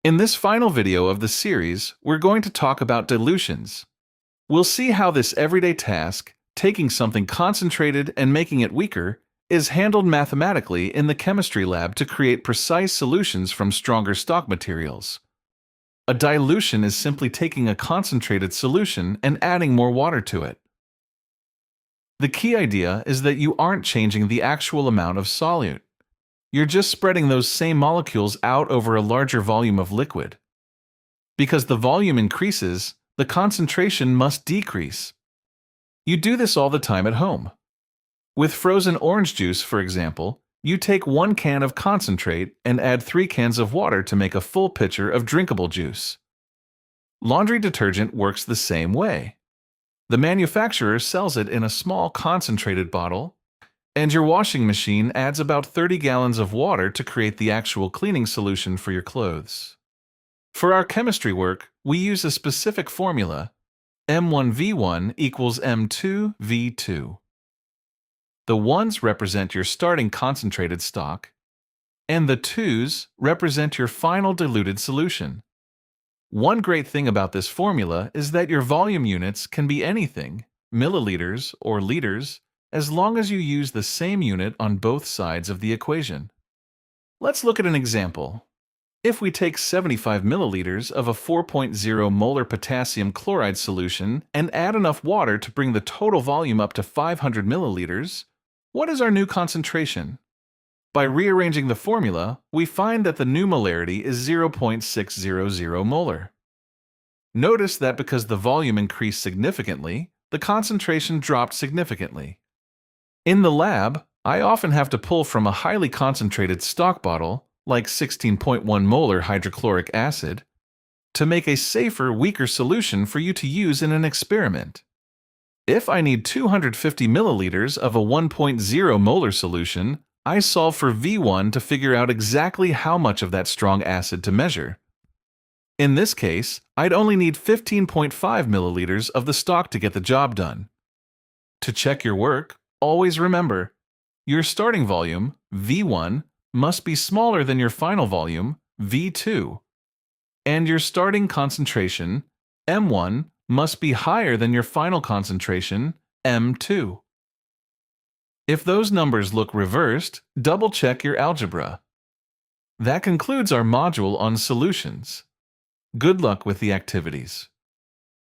In this final video of the series, we're going to talk about dilutions. We'll see how this everyday task, taking something concentrated and making it weaker, is handled mathematically in the chemistry lab to create precise solutions from stronger stock materials. A dilution is simply taking a concentrated solution and adding more water to it. The key idea is that you aren't changing the actual amount of solute. You're just spreading those same molecules out over a larger volume of liquid. Because the volume increases, the concentration must decrease. You do this all the time at home. With frozen orange juice, for example, you take 1 can of concentrate and add 3 cans of water to make a full pitcher of drinkable juice. Laundry detergent works the same way. The manufacturer sells it in a small concentrated bottle, and your washing machine adds about 30 gallons of water to create the actual cleaning solution for your clothes. For our chemistry work, we use a specific formula, M1V1 equals M2V2. The 1s represent your starting concentrated stock, and the 2s represent your final diluted solution. One great thing about this formula is that your volume units can be anything, milliliters or liters, as long as you use the same unit on both sides of the equation. Let's look at an example. If we take 75 milliliters of a 4.0 molar potassium chloride solution and add enough water to bring the total volume up to 500 milliliters, what is our new concentration? By rearranging the formula, we find that the new molarity is 0.600 molar. Notice that because the volume increased significantly, the concentration dropped significantly. In the lab, I often have to pull from a highly concentrated stock bottle, like 16.1 molar hydrochloric acid, to make a safer, weaker solution for you to use in an experiment. If I need 250 milliliters of a 1.0 molar solution, I solve for V1 to figure out exactly how much of that strong acid to measure. In this case, I'd only need 15.5 milliliters of the stock to get the job done. To check your work, always remember, your starting volume, V1, must be smaller than your final volume, V2, and your starting concentration, M1, must be higher than your final concentration, M2. If those numbers look reversed, double-check your algebra. That concludes our module on solutions. Good luck with the activities.